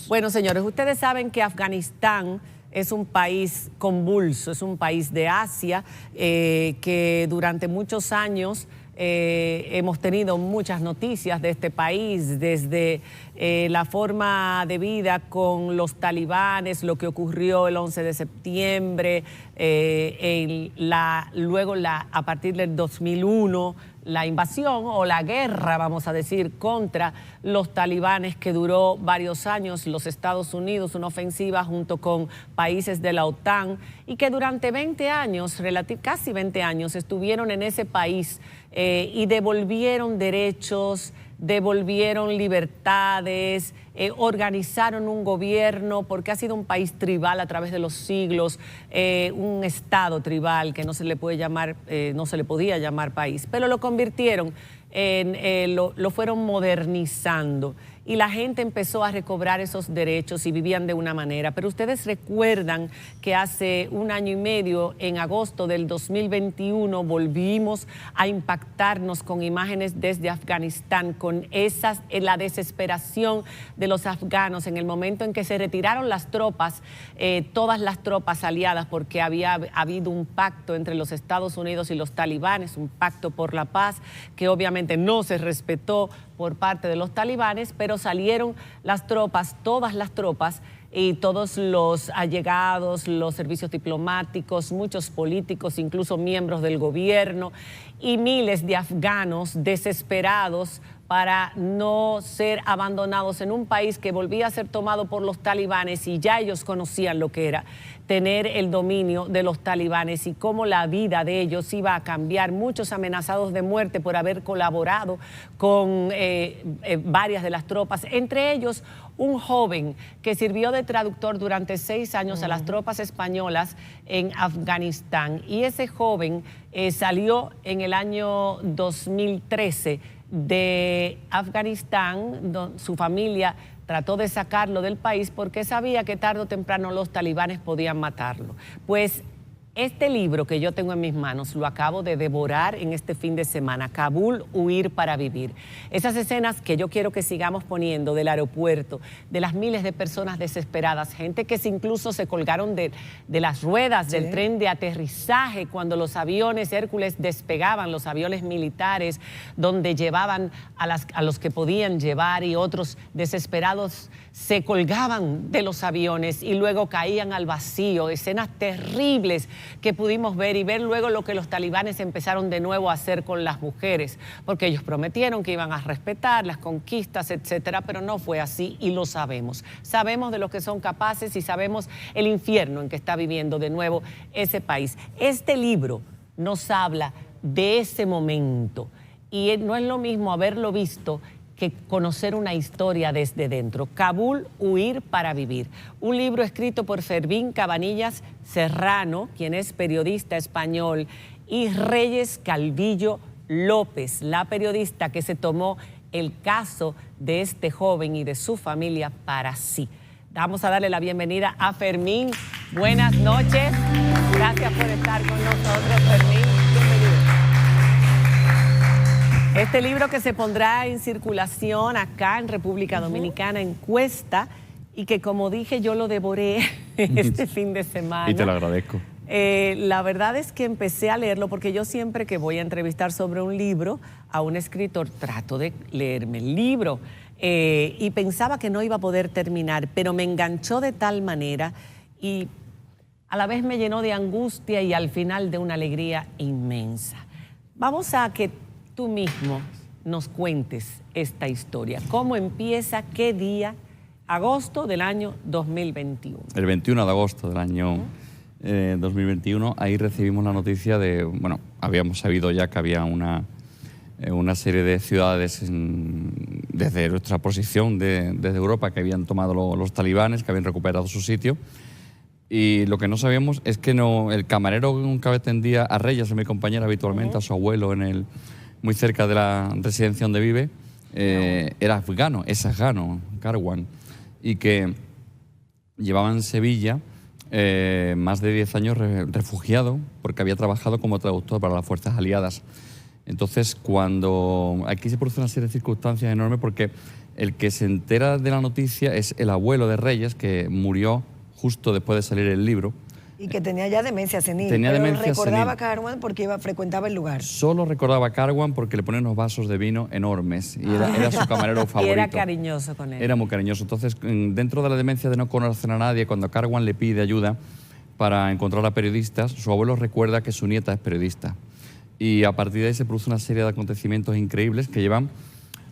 Bueno, señores, ustedes saben que Afganistán es un país convulso, es un país de Asia que durante muchos años hemos tenido muchas noticias de este país, desde la forma de vida con los talibanes, lo que ocurrió el 11 de septiembre, luego a partir del 2001, la invasión o la guerra, vamos a decir, contra los talibanes que duró varios años, los Estados Unidos, una ofensiva junto con países de la OTAN y que durante 20 años, casi 20 años, estuvieron en ese país y devolvieron derechos, devolvieron libertades, organizaron un gobierno, porque ha sido un país tribal a través de los siglos, un estado tribal que no se le puede llamar, no se le podía llamar país, pero lo convirtieron lo fueron modernizando y la gente empezó a recobrar esos derechos y vivían de una manera. Pero ustedes recuerdan que hace un año y medio, en agosto del 2021, volvimos a impactarnos con imágenes desde Afganistán, con la desesperación de los afganos en el momento en que se retiraron las tropas, todas las tropas aliadas, porque había habido un pacto entre los Estados Unidos y los talibanes, un pacto por la paz que obviamente no se respetó por parte de los talibanes, pero salieron las tropas, todas las tropas y todos los allegados, los servicios diplomáticos, muchos políticos, incluso miembros del gobierno y miles de afganos desesperados para no ser abandonados en un país que volvía a ser tomado por los talibanes y ya ellos conocían lo que era tener el dominio de los talibanes y cómo la vida de ellos iba a cambiar, muchos amenazados de muerte por haber colaborado con varias de las tropas, entre ellos un joven que sirvió de traductor durante 6 años a las tropas españolas en Afganistán, y ese joven salió en el año 2013 de Afganistán. Su familia trató de sacarlo del país porque sabía que tarde o temprano los talibanes podían matarlo. Pues este libro que yo tengo en mis manos lo acabo de devorar en este fin de semana, Kabul, Huir para Vivir. Esas escenas que yo quiero que sigamos poniendo del aeropuerto, de las miles de personas desesperadas, gente que incluso se colgaron de las ruedas del tren de aterrizaje cuando los aviones Hércules despegaban, los aviones militares, donde llevaban a los que podían llevar, y otros desesperados se colgaban de los aviones y luego caían al vacío. Escenas terribles que pudimos ver, y ver luego lo que los talibanes empezaron de nuevo a hacer con las mujeres, porque ellos prometieron que iban a respetar las conquistas, etcétera, pero no fue así y lo sabemos. Sabemos de lo que son capaces y sabemos el infierno en que está viviendo de nuevo ese país. Este libro nos habla de ese momento y no es lo mismo haberlo visto que conocer una historia desde dentro. Kabul, Huir para Vivir. Un libro escrito por Fermín Cabanillas Serrano, quien es periodista español, y Reyes Calvillo López, la periodista que se tomó el caso de este joven y de su familia para sí. Vamos a darle la bienvenida a Fermín. Buenas noches. Gracias por estar con nosotros, Fermín. Bienvenido. Este libro que se pondrá en circulación acá en República Dominicana, en Cuesta, y que, como dije, yo lo devoré este fin de semana. Y te lo agradezco. La verdad es que empecé a leerlo porque yo siempre que voy a entrevistar sobre un libro a un escritor trato de leerme el libro y pensaba que no iba a poder terminar, pero me enganchó de tal manera y a la vez me llenó de angustia y al final de una alegría inmensa. Vamos a que tú mismo nos cuentes esta historia. ¿Cómo empieza? ¿Qué día? Agosto del año 2021. El 21 de agosto del año 2021, ahí recibimos la noticia de, bueno, habíamos sabido ya que había una serie de ciudades desde nuestra posición desde Europa que habían tomado los talibanes, que habían recuperado su sitio. Y lo que no sabíamos es que el camarero que atendía a Reyes, mi compañera habitualmente, a su abuelo muy cerca de la residencia donde vive, era afgano, es afgano, Karwan, y que llevaba en Sevilla más de 10 años refugiado porque había trabajado como traductor para las fuerzas aliadas. Entonces, aquí se produce una serie de circunstancias enormes porque El que se entera de la noticia es el abuelo de Reyes, que murió justo después de salir el libro. Y que tenía ya demencia senil. Tenía pero demencia recordaba senil. Carwan porque frecuentaba el lugar. Solo recordaba a Carwan porque le ponía unos vasos de vino enormes y era su camarero favorito. Y era cariñoso con él. Era muy cariñoso. Entonces, dentro de la demencia de no conocer a nadie, cuando Carwan le pide ayuda para encontrar a periodistas, su abuelo recuerda que su nieta es periodista. Y a partir de ahí se produce una serie de acontecimientos increíbles que llevan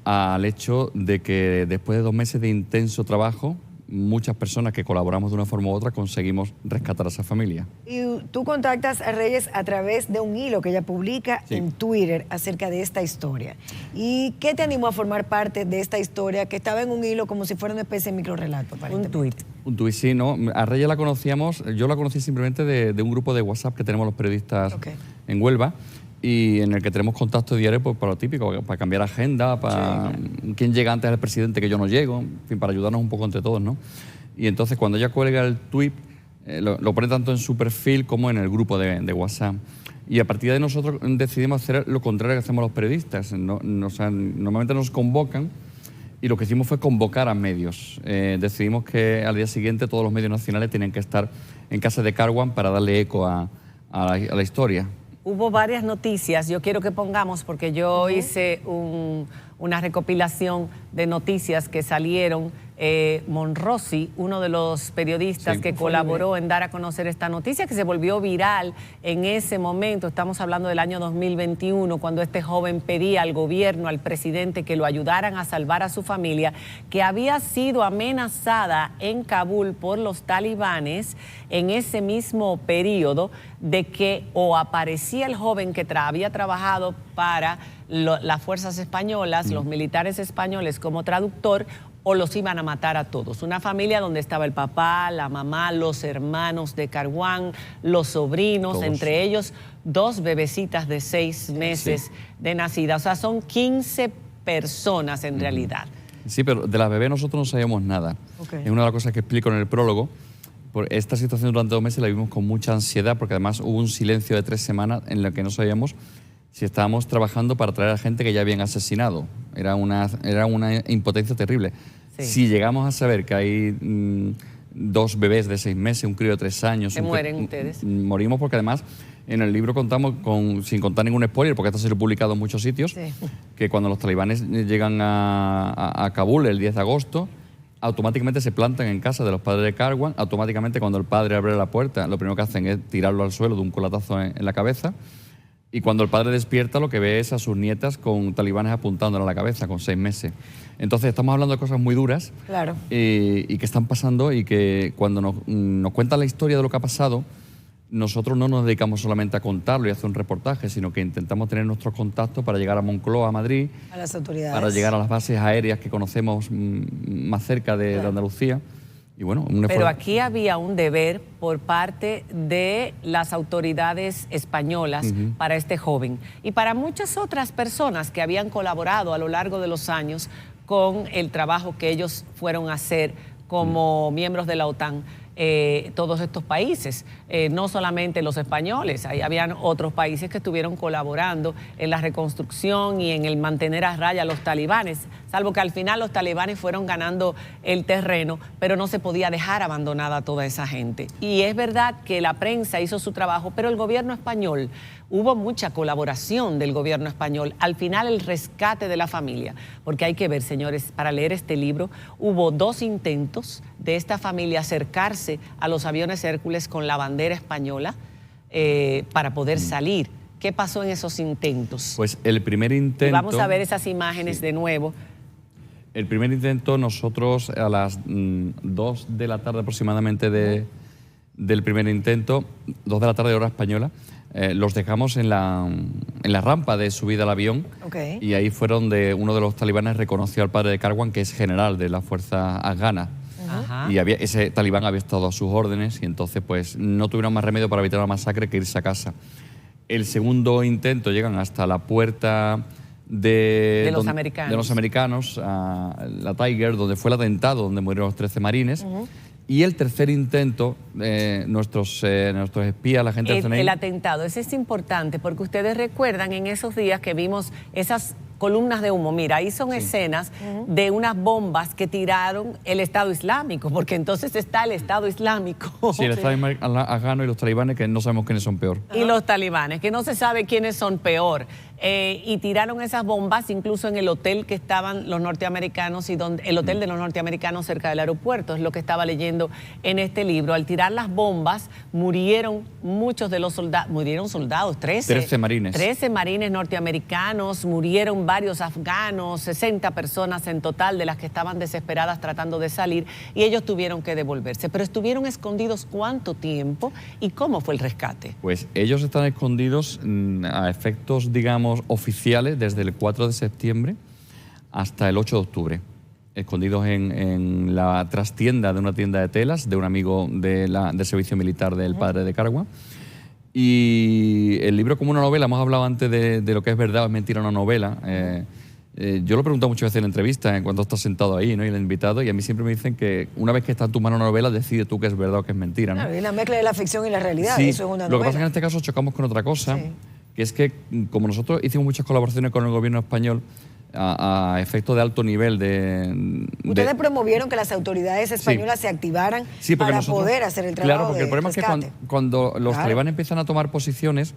al hecho de que después de 2 meses de intenso trabajo, muchas personas que colaboramos de una forma u otra conseguimos rescatar a esa familia. Y tú contactas a Reyes a través de un hilo que ella publica en Twitter acerca de esta historia. ¿Y qué te animó a formar parte de esta historia que estaba en un hilo como si fuera una especie de microrelato? Un tuit. Un tuit, sí, ¿no? A Reyes la conocíamos, yo la conocí simplemente de un grupo de WhatsApp que tenemos los periodistas en Huelva, y en el que tenemos contacto diario pues, para lo típico, para cambiar agenda, para quién llega antes al presidente que yo no llego, en fin, para ayudarnos un poco entre todos, ¿no? Y entonces cuando ella cuelga el tweet, lo pone tanto en su perfil como en el grupo de WhatsApp. Y a partir de ahí nosotros decidimos hacer lo contrario que hacemos los periodistas. O sea, normalmente nos convocan y lo que hicimos fue convocar a medios. Decidimos que al día siguiente todos los medios nacionales tenían que estar en casa de Carwan para darle eco a la historia. Hubo varias noticias, yo quiero que pongamos, porque yo hice una recopilación de noticias que salieron. Monrosi, uno de los periodistas que colaboró en dar a conocer esta noticia, que se volvió viral en ese momento. Estamos hablando del año 2021, cuando este joven pedía al gobierno, al presidente, que lo ayudaran a salvar a su familia, que había sido amenazada en Kabul por los talibanes en ese mismo periodo, de que o aparecía el joven que había trabajado para las fuerzas españolas, los militares españoles como traductor, o los iban a matar a todos. Una familia donde estaba el papá, la mamá, los hermanos de Carwan, los sobrinos, todos. Entre ellos 2 bebecitas de 6 meses de nacida. O sea, son 15 personas en realidad. Sí, pero de las bebés nosotros no sabíamos nada. Es una de las cosas que explico en el prólogo. Por esta situación durante 2 meses la vivimos con mucha ansiedad, porque además hubo un silencio de 3 semanas en el que no sabíamos si estábamos trabajando para traer a gente que ya habían asesinado. Era una impotencia terrible. Si llegamos a saber que hay 2 bebés de 6 meses, un crío de 3 años... ¿Se mueren ustedes? Morimos porque además en el libro contamos, sin contar ningún spoiler, porque esto se lo he publicado en muchos sitios, que cuando los talibanes llegan a Kabul el 10 de agosto, automáticamente se plantan en casa de los padres de Carwan. Automáticamente cuando el padre abre la puerta, lo primero que hacen es tirarlo al suelo de un colatazo en la cabeza. Y cuando el padre despierta, lo que ve es a sus nietas con talibanes apuntándole a la cabeza con 6 meses. Entonces estamos hablando de cosas muy duras y que están pasando, y que cuando nos cuentan la historia de lo que ha pasado, nosotros no nos dedicamos solamente a contarlo y a hacer un reportaje, sino que intentamos tener nuestros contactos para llegar a Moncloa, a Madrid, a las autoridades, para llegar a las bases aéreas que conocemos más cerca de Andalucía. Y bueno, pero aquí había un deber por parte de las autoridades españolas para este joven y para muchas otras personas que habían colaborado a lo largo de los años con el trabajo que ellos fueron a hacer como miembros de la OTAN. Todos estos países, no solamente los españoles, ahí habían otros países que estuvieron colaborando en la reconstrucción y en el mantener a raya a los talibanes, salvo que al final los talibanes fueron ganando el terreno, pero no se podía dejar abandonada a toda esa gente. Y es verdad que la prensa hizo su trabajo, pero el gobierno español, hubo mucha colaboración del gobierno español. Al final el rescate de la familia, porque hay que ver, señores, para leer este libro, hubo 2 intentos de esta familia acercarse a los aviones Hércules con la bandera española para poder salir. ¿Qué pasó en esos intentos? Pues el primer intento... Y vamos a ver esas imágenes de nuevo. El primer intento, nosotros a las 2 de la tarde aproximadamente del primer intento, 2 de la tarde hora española, los dejamos en la rampa de subida al avión, y ahí fue donde uno de los talibanes reconoció al padre de Carwan, que es general de la fuerza afgana. Y ese talibán había estado a sus órdenes, y entonces pues no tuvieron más remedio para evitar la masacre que irse a casa. El segundo intento llegan hasta la puerta de los americanos, a la Tiger, donde fue el atentado, donde murieron los 13 marines. Y el tercer intento, nuestros espías, la gente del CNI... El atentado, ese es importante, porque ustedes recuerdan en esos días que vimos esas columnas de humo. Mira, ahí son escenas de unas bombas que tiraron el Estado Islámico, porque entonces está el Estado Islámico. Sí, el Estado afgano y los talibanes, que no sabemos quiénes son peor. Y los talibanes, que no se sabe quiénes son peor. Y tiraron esas bombas incluso en el hotel que estaban los norteamericanos, el hotel de los norteamericanos cerca del aeropuerto, es lo que estaba leyendo en este libro. Al tirar las bombas murieron muchos de los soldados, murieron soldados, 13 marines. 13 marines norteamericanos, murieron varios afganos, 60 personas en total de las que estaban desesperadas tratando de salir, y ellos tuvieron que devolverse. Pero estuvieron escondidos ¿cuánto tiempo y cómo fue el rescate? Pues ellos están escondidos a efectos, digamos, oficiales desde el 4 de septiembre hasta el 8 de octubre, escondidos en la trastienda de una tienda de telas de un amigo del servicio militar del padre de Cargua. Y el libro como una novela, hemos hablado antes de lo que es verdad o es mentira una novela. Yo lo he preguntado muchas veces en entrevistas, cuando estás sentado ahí, ¿no? Y el invitado, y a mí siempre me dicen que una vez que está en tu mano una novela, decide tú qué es verdad o qué es mentira, ¿no? Claro, y la mezcla de la ficción y la realidad, Sí, eso es una novela. lo que pasa es que en este caso chocamos con otra cosa, Sí. que es que como nosotros hicimos muchas colaboraciones con el gobierno español a efectos de alto nivel Ustedes promovieron que las autoridades españolas se activaran para poder hacer el trabajo. Claro, porque el problema es que cuando los talibanes empiezan a tomar posiciones,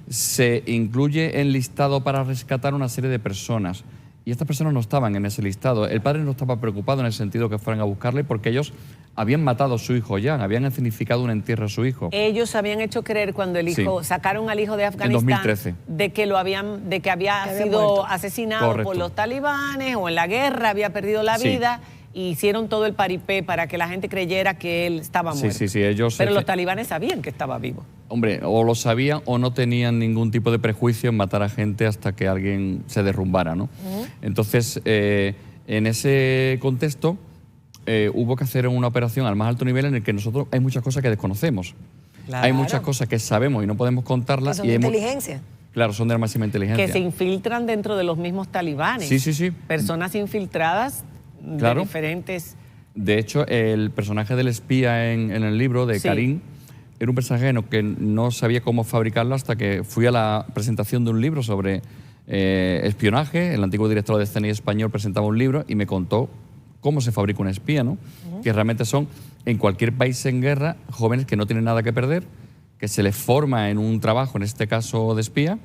se incluye en listado para rescatar una serie de personas. Y estas personas no estaban en ese listado. El padre no estaba preocupado en el sentido que fueran a buscarle, porque ellos habían matado a su hijo ya, habían escenificado un entierro a su hijo. Ellos habían hecho creer cuando el hijo, sacaron al hijo de Afganistán, en 2013. de que había sido muerto. asesinado Correcto. por los talibanes o en la guerra, había perdido la vida. Y hicieron todo el paripé para que la gente creyera que él estaba muerto. Sí, ellos... Pero los talibanes sabían que estaba vivo. Hombre, o lo sabían o no tenían ningún tipo de prejuicio en matar a gente hasta que alguien se derrumbara, ¿no? Entonces, en ese contexto, hubo que hacer una operación al más alto nivel en el que nosotros hay muchas cosas que desconocemos. Claro. Hay muchas cosas que sabemos y no podemos contarlas. Son de inteligencia. Claro, son de la máxima inteligencia. Que se infiltran dentro de los mismos talibanes. Sí. Personas infiltradas de diferentes... De hecho, el personaje del espía en el libro de Karim era un personaje que no sabía cómo fabricarlo hasta que fui a la presentación de un libro sobre espionaje. El antiguo director de CNI español presentaba un libro y me contó cómo se fabrica un espía, ¿no? Que realmente son, en cualquier país en guerra, jóvenes que no tienen nada que perder, que se les forma en un trabajo, en este caso de espía,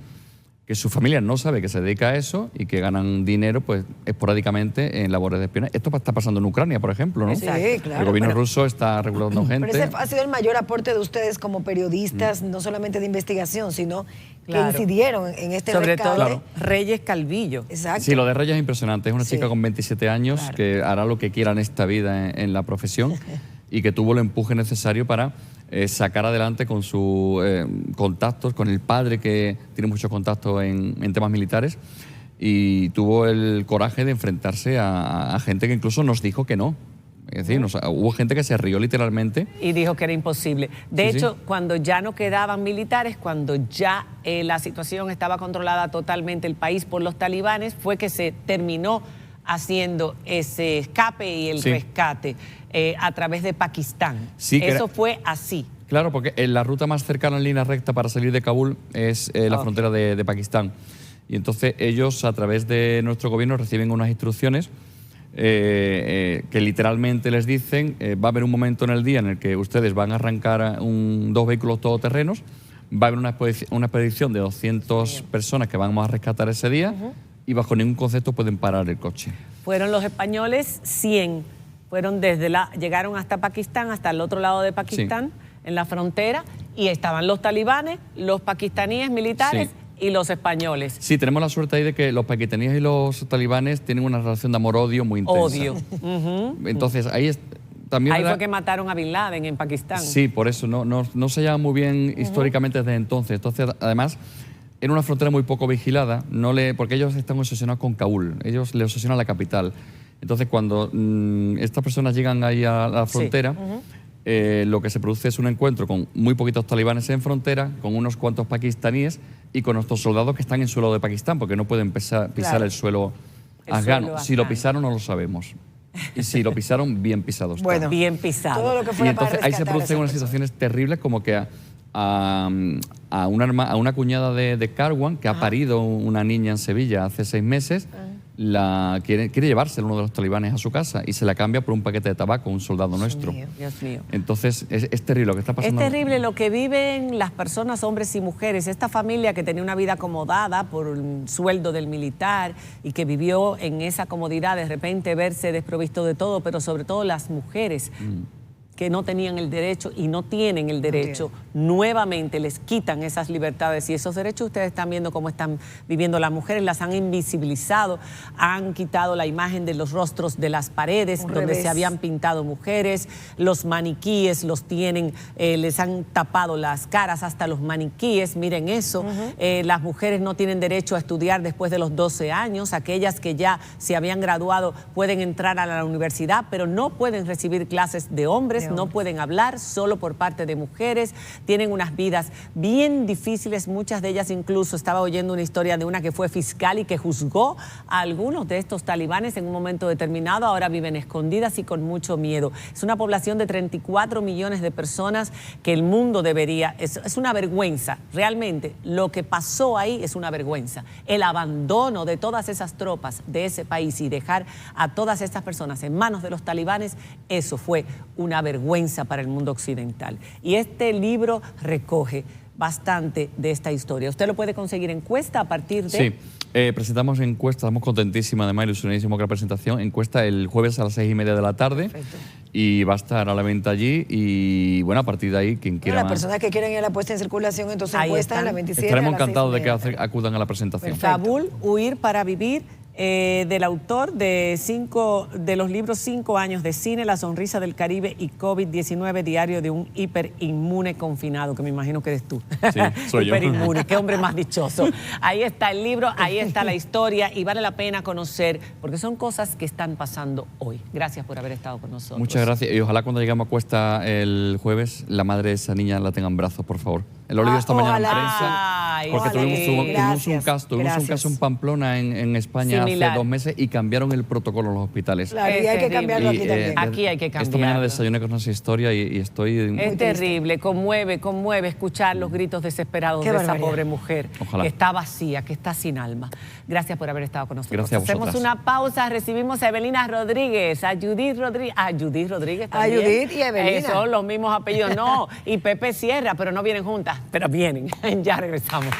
que su familia no sabe que se dedica a eso y que ganan dinero pues esporádicamente en labores de espionaje. Esto está pasando en Ucrania, por ejemplo, ¿no? Sí, claro. El gobierno ruso está reclutando gente. Pero ese ha sido el mayor aporte de ustedes como periodistas, no solamente de investigación, sino que incidieron en este Sobre rescate. todo Reyes Calvillo. Exacto. Sí, lo de Reyes es impresionante. Es una chica con 27 años que hará lo que quiera en esta vida en la profesión y que tuvo el empuje necesario para sacar adelante con sus contactos, con el padre que tiene muchos contactos en temas militares, y tuvo el coraje de enfrentarse a gente que incluso nos dijo que no. Es decir, hubo gente que se rió literalmente. Y dijo que era imposible. De hecho, cuando ya no quedaban militares, cuando ya la situación estaba controlada totalmente el país por los talibanes, fue que se terminó haciendo ese escape y el rescate a través de Pakistán. Eso fue así. Claro, porque la ruta más cercana en línea recta para salir de Kabul es la frontera de Pakistán. Y entonces ellos, a través de nuestro gobierno, reciben unas instrucciones que literalmente les dicen va a haber un momento en el día en el que ustedes van a arrancar dos vehículos todoterrenos, va a haber una expedición de 200 personas que vamos a rescatar ese día y bajo ningún concepto pueden parar el coche. Fueron los españoles 100, fueron llegaron hasta Pakistán, hasta el otro lado de Pakistán, en la frontera, y estaban los talibanes, los pakistaníes militares y los españoles. Sí, tenemos la suerte ahí de que los pakistaníes y los talibanes tienen una relación de amor-odio muy intensa. Odio. Entonces, ahí también... Ahí fue que mataron a Bin Laden en Pakistán. Sí, por eso, no se llama muy bien históricamente desde entonces. Entonces, además, era una frontera muy poco vigilada, porque ellos están obsesionados con Kabul, ellos le obsesionan la capital. Entonces, cuando estas personas llegan ahí a la frontera, lo que se produce es un encuentro con muy poquitos talibanes en frontera, con unos cuantos pakistaníes y con nuestros soldados que están en suelo de Pakistán, porque no pueden pisar el suelo afgano. Si lo pisaron, no lo sabemos. Y si lo pisaron, bien pisado está. Bueno, bien pisado. Todo lo que y entonces ahí se producen unas situaciones terribles, como que a una cuñada de Karwan que ha parido una niña en Sevilla hace 6 meses. Quiere llevársela uno de los talibanes a su casa y se la cambia por un paquete de tabaco, un soldado nuestro. Dios mío. Entonces, es terrible lo que está pasando. Es terrible lo que viven las personas, hombres y mujeres. Esta familia que tenía una vida acomodada por el sueldo del militar y que vivió en esa comodidad, de repente verse desprovisto de todo, pero sobre todo las mujeres que no tenían el derecho y no tienen el derecho, nuevamente les quitan esas libertades y esos derechos. Ustedes están viendo cómo están viviendo las mujeres, las han invisibilizado, han quitado la imagen de los rostros de las paredes donde se habían pintado mujeres, los maniquíes los tienen, les han tapado las caras hasta los maniquíes, miren eso. Las mujeres no tienen derecho a estudiar después de los 12 años, aquellas que ya se habían graduado pueden entrar a la universidad, pero no pueden recibir clases de hombres, no pueden hablar, solo por parte de mujeres, tienen unas vidas bien difíciles, muchas de ellas incluso, estaba oyendo una historia de una que fue fiscal y que juzgó a algunos de estos talibanes en un momento determinado, ahora viven escondidas y con mucho miedo. Es una población de 34 millones de personas que el mundo debería, es una vergüenza, realmente lo que pasó ahí es una vergüenza, el abandono de todas esas tropas de ese país y dejar a todas estas personas en manos de los talibanes, eso fue una vergüenza para el mundo occidental. Y este libro recoge bastante de esta historia. Usted lo puede conseguir en Cuesta a partir de... Sí, presentamos en Cuesta, estamos contentísimos, además ilusionadísimos con la presentación. En Cuesta el jueves a las 6:30 de la tarde. Perfecto. Y va a estar a la venta allí y bueno, a partir de ahí quien quiera las personas que quieran ir a la puesta en circulación, entonces en Cuesta a la 27. Estaremos encantados de que acudan a la presentación. Kabul, Huir para vivir. Del autor de los libros 5 años de cine, La sonrisa del Caribe y COVID-19, diario de un hiperinmune confinado, que me imagino que eres tú. Sí, soy yo. Hiperinmune, qué hombre más dichoso. Ahí está el libro, ahí está la historia y vale la pena conocer, porque son cosas que están pasando hoy. Gracias por haber estado con nosotros. Muchas gracias y ojalá cuando lleguemos a Cuesta el jueves, la madre de esa niña la tenga en brazos, por favor. Lo he leído esta mañana en prensa, porque tuvimos un caso en Pamplona, en España, hace 2 meses y cambiaron el protocolo en los hospitales. Claro, y hay que cambiarlo aquí también. Aquí hay que cambiarlo. Esta mañana desayuné con esa historia y estoy... Es terrible, conmueve escuchar los gritos desesperados de esa pobre mujer. Ojalá. Que está vacía, que está sin alma. Gracias por haber estado con nosotros. Gracias a vosotras. Hacemos una pausa, recibimos a Evelina Rodríguez, a Judith Rodríguez, también. A Judith y Evelina. Son los mismos apellidos, no, y Pepe Sierra, pero no vienen juntas, pero vienen. Ya regresamos.